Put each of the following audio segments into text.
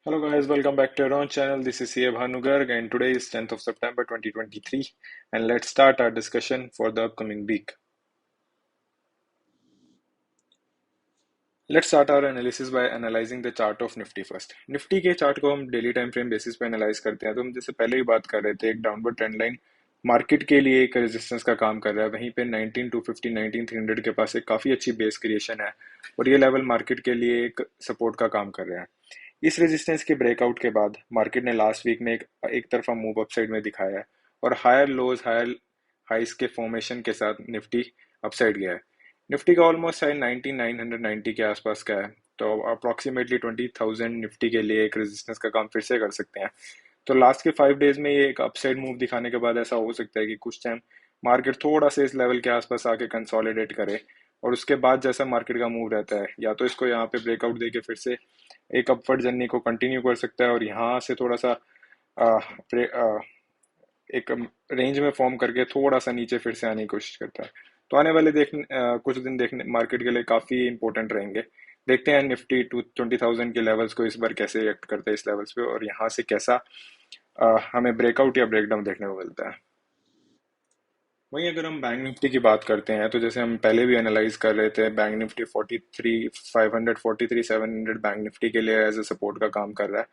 Hello guys, welcome back to our own channel. This is CA Bhanugarg and today is 10th of September 2023 and let's start our discussion for the upcoming week. Let's start our analysis by analyzing the chart of Nifty first. Nifty के chart को हम daily time frame basis पे analyse करते हैं तो हम जैसे पहले ही बात कर रहे थे एक डाउनवर्ड ट्रेंड लाइन मार्केट के लिए एक रेजिस्टेंस का काम कर रहा है। वहीं पे 19250 19300 के पास एक काफी अच्छी बेस क्रिएशन है और ये लेवल मार्केट के लिए एक सपोर्ट का काम कर रहा है। इस रेजिस्टेंस के ब्रेकआउट के बाद मार्केट ने लास्ट वीक में एक तरफा मूव अपसाइड में दिखाया है और हायर लोज हायर हाइस के फॉर्मेशन के साथ निफ्टी अपसाइड गया है। निफ्टी का ऑलमोस्ट साइड 19990 के आसपास का है तो अप्रोक्सीमेटली 20,000 निफ्टी के लिए एक रेजिस्टेंस का काम फिर से कर सकते हैं। तो लास्ट के 5 डेज में ये एक अपसाइड मूव दिखाने के बाद ऐसा हो सकता है कि कुछ टाइम मार्केट थोड़ा सा इस लेवल के आसपास आके कंसोलिडेट करे और उसके बाद जैसा मार्केट का मूव रहता है या तो इसको यहाँ पे ब्रेकआउट देके फिर से एक अपवर्ड जर्नी को कंटिन्यू कर सकता है और यहाँ से थोड़ा सा आ, एक रेंज में फॉर्म करके थोड़ा सा नीचे फिर से आने की कोशिश करता है। तो आने वाले कुछ दिन देखने मार्केट के लिए काफी इंपॉर्टेंट रहेंगे। देखते हैं निफ्टी 20,000 के लेवल्स को इस बार कैसे रिएक्ट करते हैं इस लेवल्स पे और यहाँ से कैसा हमें ब्रेकआउट या ब्रेकडाउन देखने को मिलता है। वहीं अगर हम बैंक निफ्टी की बात करते हैं तो जैसे हम पहले भी एनालाइज कर रहे थे बैंक निफ्टी 43,500 43,700 बैंक निफ्टी के लिए एज ए सपोर्ट का काम कर रहा है।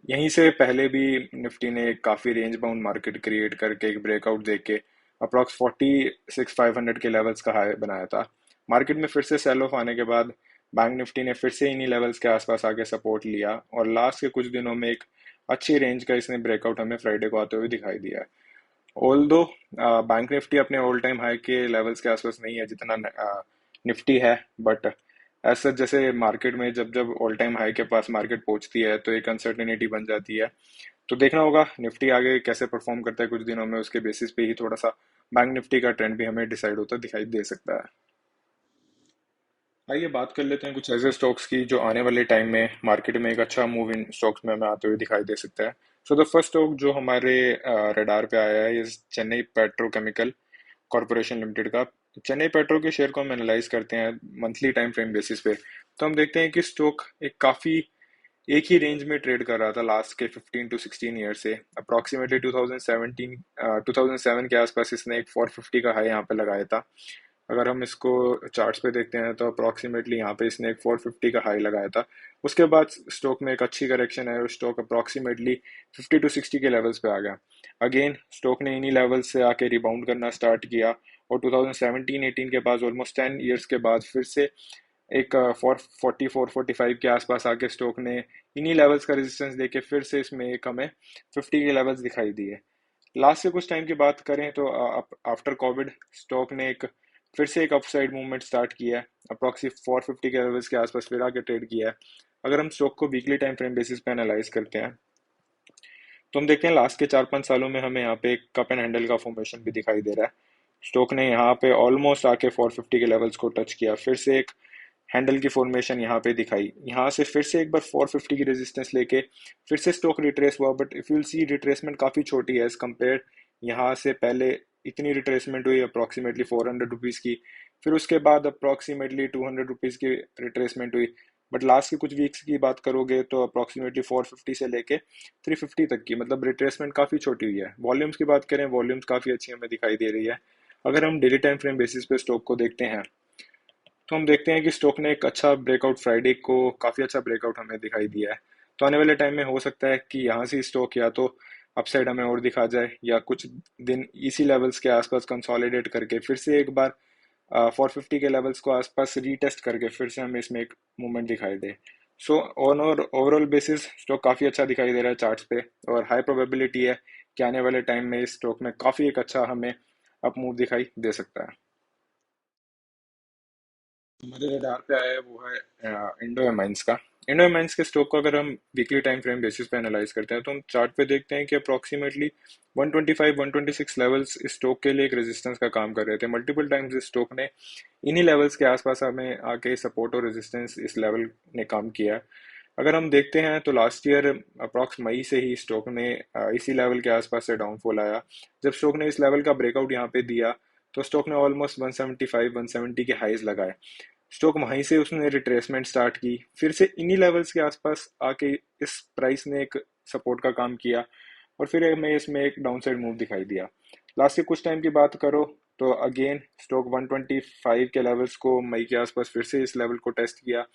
यहीं से पहले भी निफ्टी ने एक काफी रेंज बाउंड मार्केट क्रिएट करके एक ब्रेकआउट देके के अप्रॉक्स 46,500 के लेवल्स का हाई बनाया था। मार्केट में फिर से सेल ऑफ आने के बाद बैंक निफ्टी ने फिर से इन्हीं लेवल्स के आसपास आके सपोर्ट लिया और लास्ट के कुछ दिनों में एक अच्छी रेंज का इसने ब्रेकआउट हमें फ्राइडे को आते हुए दिखाई दिया है। ऑल्दो बैंक निफ्टी अपने ऑल टाइम हाई के लेवल्स के आसपास नहीं है जितना निफ्टी है, बट ऐसा जैसे मार्केट में जब जब ऑल टाइम हाई के पास मार्केट पहुंचती है तो एक अनसर्टेनिटी बन जाती है। तो देखना होगा निफ्टी आगे कैसे परफॉर्म करता है कुछ दिनों में, उसके बेसिस पे ही थोड़ा सा बैंक निफ्टी का ट्रेंड भी हमें डिसाइड होता दिखाई दे सकता है। आइए बात कर लेते हैं कुछ ऐसे स्टॉक्स की जो आने वाले टाइम में मार्केट में एक अच्छा मूव इन स्टॉक्स में हमें आते हुए दिखाई दे सकता है। सो द फर्स्ट स्टॉक जो हमारे रडार पे आया है इस चेन्नई पेट्रोकेमिकल कॉरपोरेशन लिमिटेड का। चेन्नई पेट्रो के शेयर को हम एनालाइज करते हैं मंथली टाइम फ्रेम बेसिस पे तो हम देखते हैं कि स्टॉक एक काफी एक ही रेंज में ट्रेड कर रहा था लास्ट के 15 टू 16 ईयर से। अप्रोक्सीमेटली 2007 के आसपास इसने एक 450 का हाई यहाँ पे लगाया था। अगर हम इसको चार्ट्स पे देखते हैं तो अप्रोक्सीमेटली यहाँ पे इसने एक 450 का हाई लगाया था। उसके बाद स्टॉक में एक अच्छी करेक्शन है और स्टॉक अप्रोक्सीमेटली 50 टू 60 के लेवल्स पे आ गया। अगेन स्टॉक ने इन्हीं लेवल्स से आके रिबाउंड करना स्टार्ट किया और 2017-18 के बाद ऑलमोस्ट 10 ईयर्स के बाद फिर से एक 444-45 के आसपास आके स्टॉक ने इन्हीं लेवल्स का रेजिस्टेंस देके फिर से इसमें एक हमें 50 के लेवल्स दिखाई दिए। लास्ट से कुछ टाइम की बात करें तो आफ्टर कोविड स्टॉक ने एक फिर से एक अपसाइड मूवमेंट स्टार्ट किया है। अप्रॉक्सी 450 के लेवल्स के आसपास फिर आके ट्रेड किया है। अगर हम स्टॉक को वीकली टाइम फ्रेम बेसिस पे एनालाइज करते हैं तो हम देखते हैं लास्ट के 4-5 सालों में हमें यहाँ पे एक कप एंड हैंडल का फॉर्मेशन भी दिखाई दे रहा है। स्टॉक ने यहाँ पे ऑलमोस्ट आके 450 के लेवल्स को टच किया, फिर से एक हैंडल की फॉर्मेशन यहाँ पे दिखाई, यहाँ से फिर से एक बार 450 की रेजिस्टेंस लेके फिर से स्टॉक रिट्रेस हुआ, but if you see retracement काफी छोटी है एज कम्पेयर। यहाँ से पहले इतनी रिट्रेसमेंट हुई अप्रॉक्सीमेटली 400 रुपीज की, फिर उसके बाद अप्रॉक्सीमेटली 200 रुपीज की रिट्रेसमेंट हुई। बट लास्ट के कुछ वीक्स की बात करोगे तो अप्रॉक्सीमेटली 450 से लेके 350 तक की, मतलब रिट्रेसमेंट काफी छोटी हुई है। वॉल्यूम्स की बात करें, वॉल्यूम्स काफी अच्छी हमें दिखाई दे रही है। अगर हम डेली टाइम फ्रेम बेसिस पे स्टॉक को देखते हैं तो हम देखते हैं कि स्टॉक ने एक अच्छा ब्रेकआउट फ्राइडे को काफी अच्छा ब्रेकआउट हमें दिखाई दिया है। तो आने वाले टाइम में हो सकता है कि यहाँ से स्टॉक या तो अपसाइड हमें और दिखा जाए या कुछ दिन इसी लेवल्स के आसपास कंसोलिडेट करके फिर से एक बार 450 के लेवल्स को आसपास रीटेस्ट करके फिर से हमें इसमें एक मूवमेंट दिखाई दे। सो ऑन और ओवरऑल बेसिस स्टॉक काफी अच्छा दिखाई दे रहा है चार्ट्स पे और हाई प्रोबेबिलिटी है कि आने वाले टाइम में इस स्टॉक में काफी एक अच्छा हमें अप मूव दिखाई दे सकता है। हमारे रडार पे आया है वो है इंडो एमाइंस का। इंडो एमाइंस के स्टॉक को अगर हम वीकली टाइम फ्रेम बेसिस पे एनालाइज करते हैं तो हम चार्ट पे देखते हैं कि अप्रोक्सीमेटली 125 126 लेवल्स इस स्टॉक के लिए एक रेजिस्टेंस का काम कर रहे थे। मल्टीपल टाइम्स इस स्टॉक ने इन्हीं लेवल्स के आसपास हमें आके सपोर्ट और रेजिस्टेंस इस लेवल ने काम किया है। अगर हम देखते हैं तो लास्ट ईयर अप्रॉक्स मई से ही स्टॉक ने इसी लेवल के आसपास से डाउनफॉल आया। जब स्टॉक ने इस लेवल का ब्रेकआउट यहाँ पे दिया तो स्टॉक ने ऑलमोस्ट 175 170 के हाईज लगाए। स्टॉक वहीं से उसने रिट्रेसमेंट स्टार्ट की, फिर से इन्हीं लेवल्स के आसपास आके इस प्राइस ने एक सपोर्ट का काम किया, और फिर हमें इसमें एक डाउनसाइड मूव दिखाई दिया। लास्ट के कुछ टाइम की बात करो तो अगेन स्टॉक 125 के लेवल्स को मई के आसपास फिर से इस लेवल को टेस्ट किया,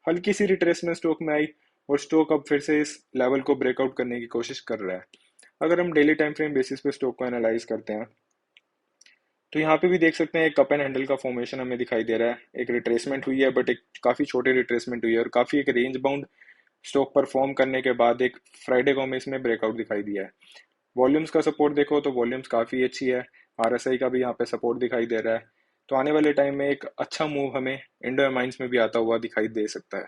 हल्की सी रिट्रेसमेंट स्टॉक में आई, और स्टॉक अब फिर से इस लेवल को ब्रेकआउट करने की कोशिश कर रहा है। अगर हम डेली टाइम फ्रेम बेसिस पे स्टॉक को एनालाइज करते हैं तो यहाँ पे भी देख सकते हैं एक कप एंड हैंडल का फॉर्मेशन हमें दिखाई दे रहा है। एक रिट्रेसमेंट हुई है, बट एक काफी छोटी रिट्रेसमेंट हुई है, और काफी एक रेंज बाउंड स्टॉक परफॉर्म करने के बाद एक फ्राइडे को हमें इसमें ब्रेकआउट दिखाई दिया है। वॉल्यूम्स का सपोर्ट देखो तो वॉल्यूम्स काफी अच्छी है, आरएसआई का भी यहाँ पे सपोर्ट दिखाई दे रहा है। तो आने वाले टाइम में एक अच्छा मूव हमें इंडो माइंस में भी आता हुआ दिखाई दे सकता है।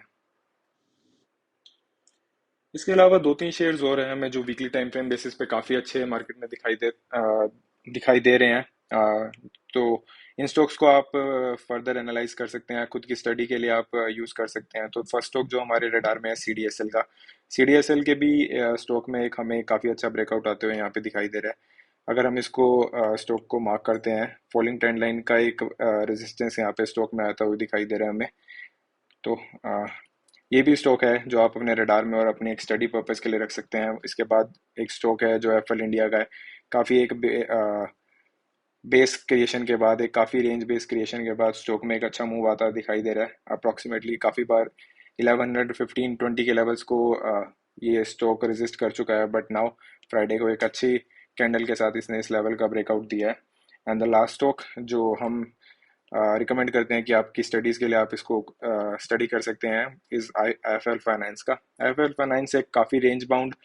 इसके अलावा दो तीन शेयर्स और हैं हमें जो वीकली टाइम फ्रेम बेसिस पे काफी अच्छे मार्केट में दिखाई दे रहे हैं। तो इन स्टॉक्स को आप फर्दर एनालाइज कर सकते हैं, खुद की स्टडी के लिए आप यूज कर सकते हैं। तो फर्स्ट स्टॉक जो हमारे रडार में है सीडीएसएल का, सीडीएसएल के भी स्टॉक में एक हमें काफी अच्छा ब्रेकआउट आते हुए यहाँ पे दिखाई दे रहा है। अगर हम इसको स्टॉक को मार्क करते हैं, फॉलिंग ट्रेंड लाइन का एक रेजिस्टेंस यहाँ पे स्टॉक में आता हुआ दिखाई दे रहा है हमें। तो ये भी स्टॉक है जो आप अपने रडार में और अपने एक स्टडी पर्पस के लिए रख सकते हैं। इसके बाद एक स्टॉक है जो एफएल इंडिया का है, काफ़ी एक बेस क्रिएशन के बाद, एक काफ़ी रेंज बेस क्रिएशन के बाद स्टॉक में एक अच्छा मूव आता दिखाई दे रहा है। अप्रॉक्सीमेटली काफ़ी बार 1115-20 के लेवल्स को ये स्टॉक रेजिस्ट कर चुका है, बट नाउ फ्राइडे को एक अच्छी कैंडल के साथ इसने इस लेवल का ब्रेकआउट दिया है। एंड द लास्ट स्टॉक जो हम रिकमेंड करते हैं कि आपकी स्टडीज़ के लिए आप इसको स्टडी कर सकते हैं, इज एफ एल फाइनेंस का। एफ एल फाइनेंस एक काफ़ी रेंज बाउंड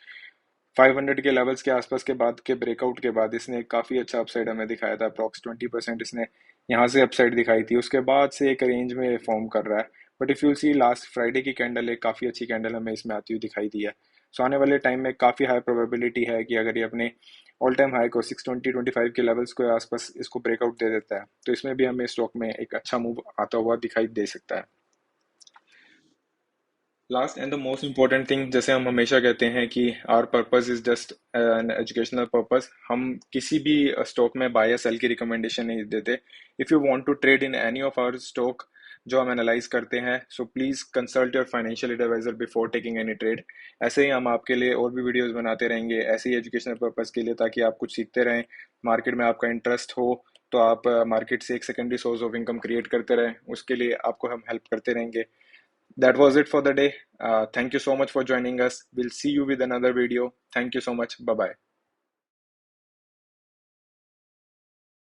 500 के लेवल्स के आसपास के बाद के ब्रेकआउट के बाद इसने काफ़ी अच्छा अपसाइड हमें दिखाया था। अप्रॉक्स 20% इसने यहाँ से अपसाइड दिखाई थी, उसके बाद से एक रेंज में फॉर्म कर रहा है। But if you see last Friday की कैंडल एक काफ़ी अच्छी कैंडल हमें इसमें आती हुई दिखाई दी है। सो आने वाले टाइम में काफ़ी हाई प्रोबेबिलिटी है कि अगर ये अपने ऑल टाइम हाई को 620-25 के लेवल्स के आसपास इसको ब्रेकआउट दे देता है तो इसमें भी हमें स्टॉक में एक अच्छा मूव आता हुआ दिखाई दे सकता है। Last and the most important thing, जैसे हम हमेशा कहते हैं कि our purpose is just an educational purpose, हम किसी भी स्टॉक में बाय या सेल की रिकमेंडेशन नहीं देते। If you want to trade in any of our stock जो हम एनालाइज करते हैं, so please consult your financial adviser before taking any trade. ऐसे ही हम आपके लिए और भी वीडियोस बनाते रहेंगे ऐसे ही एजुकेशनल पर्पस के लिए, ताकि आप कुछ सीखते रहें, मार्केट में आपका इंटरेस्ट हो, तो आप मार्केट से एक secondary source of income create करते रहें, उसके लिए आपको हम हेल्प करते रहेंगे। That was it for the day. Thank you so much for joining us. We'll see you with another video. Thank you so much. Bye bye.